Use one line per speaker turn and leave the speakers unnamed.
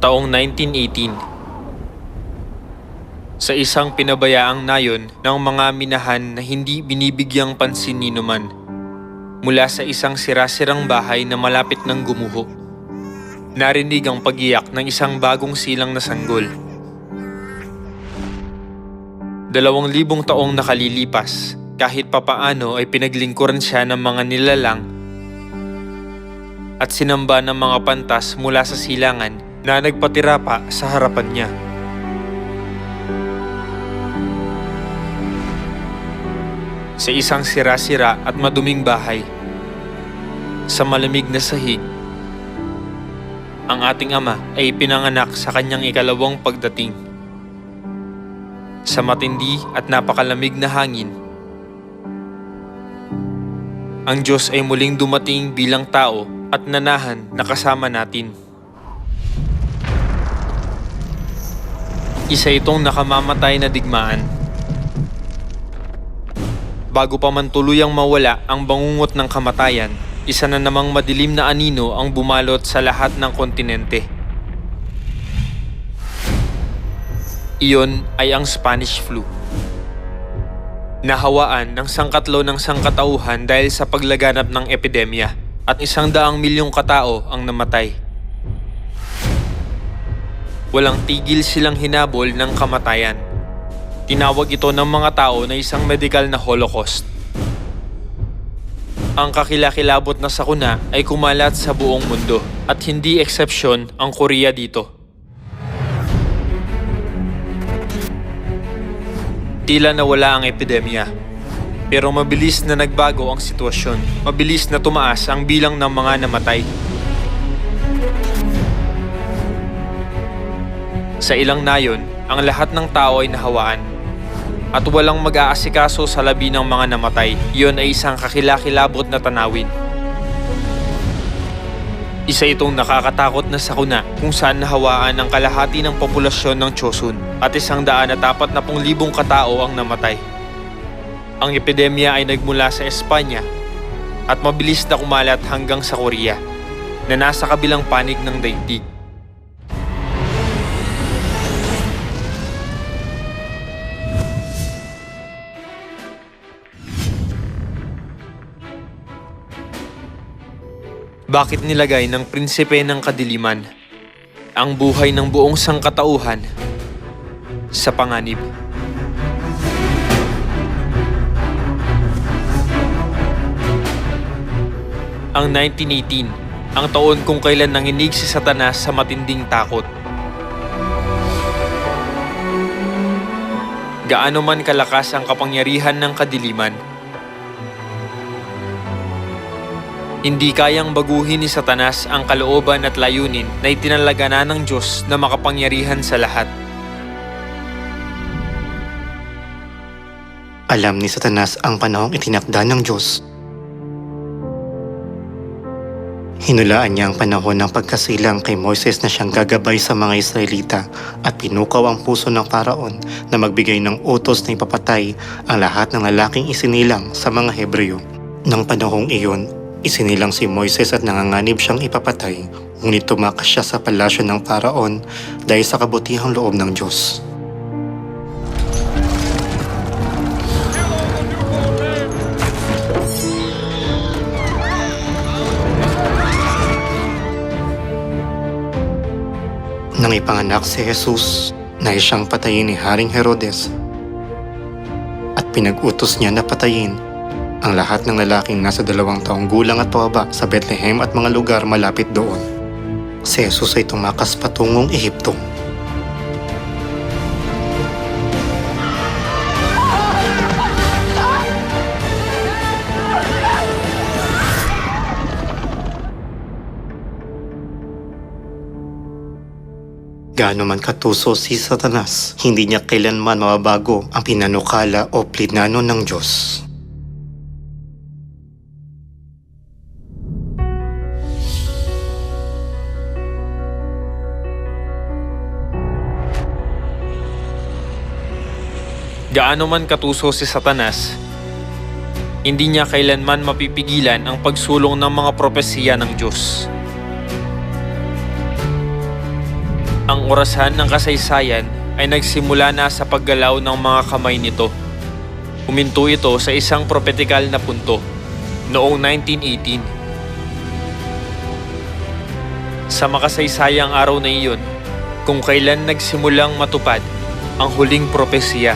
Taong 1918. Sa isang pinabayaang nayon ng mga minahan na hindi binibigyang pansin ni numan, mula sa isang sira-sirang bahay na malapit ng gumuho, narinig ang pag-iyak ng isang bagong silang na sanggol. 2,000 taong nakalilipas, kahit papaano ay pinaglingkuran siya ng mga nilalang at sinamba ng mga pantas mula sa silangan na nagpatira pa sa harapan niya. Sa isang sira-sira at maduming bahay, sa malamig na sahig, ang ating ama ay pinanganak sa kanyang ikalawang pagdating. Sa matindi at napakalamig na hangin, ang Diyos ay muling dumating bilang tao at nanahan na kasama natin. Isa itong nakamamatay na digmaan. Bago pa man tuluyang mawala ang bangungot ng kamatayan, isa na namang madilim na anino ang bumalot sa lahat ng kontinente. Iyon ay ang Spanish flu. Nahawaan ng sangkatlo ng sangkatauhan dahil sa paglaganap ng epidemya at 100 milyong katao ang namatay. Walang tigil silang hinabol ng kamatayan. Tinawag ito ng mga tao na isang medikal na holocaust. Ang kakilakilabot na sakuna ay kumalat sa buong mundo at hindi eksepsyon ang Korea dito. Tila nawala ang epidemya, pero mabilis na nagbago ang sitwasyon. Mabilis na tumaas ang bilang ng mga namatay. Sa ilang nayon, ang lahat ng tao ay nahawaan at walang mag-aasikaso sa labi ng mga namatay. Iyon ay isang kakilakilabot na tanawin. Isa itong nakakatakot na sakuna kung saan nahawaan ang kalahati ng populasyon ng Chosun at 140,000 katao ang namatay. Ang epidemya ay nagmula sa Espanya at mabilis na kumalat hanggang sa Korea na nasa kabilang panig ng daigdig. Bakit nilagay ng prinsipe ng kadiliman ang buhay ng buong sangkatauhan sa panganib? Ang 1918, ang taon kung kailan nanginig si Satanas sa matinding takot. Gaano man kalakas ang kapangyarihan ng kadiliman, hindi kayang baguhin ni Satanas ang kalooban at layunin na itinalaga na ng Diyos na makapangyarihan sa lahat.
Alam ni Satanas ang panahong itinakda ng Diyos. Hinulaan niya ang panahon ng pagkasilang kay Moises na siyang gagabay sa mga Israelita at pinukaw ang puso ng Paraon na magbigay ng utos na ipapatay ang lahat ng lalaking isinilang sa mga Hebreo. Nang panahong iyon, isinilang si Moises at nanganganib siyang ipapatay, ngunit tumakas siya sa palasyo ng Paraon dahil sa kabutihang loob ng Diyos. Nang ipanganak si Jesus, nais siyang patayin ni Haring Herodes at pinag-utos niya na patayin ang lahat ng lalaking nasa 2 taong gulang at pababa sa Bethlehem at mga lugar malapit doon. Si Jesus ay tumakas patungong Ehipto. Gaano man katuso si Satanas, hindi niya kailanman mababago ang pinanukala o plinano ng Diyos.
Gaano man katuso si Satanas, hindi niya kailanman mapipigilan ang pagsulong ng mga propesiya ng Diyos. Ang orasan ng kasaysayan ay nagsimula na sa paggalaw ng mga kamay nito. Huminto ito sa isang propetikal na punto noong 1918. Sa makasaysayang araw na iyon, kung kailan nagsimulang matupad ang huling propesya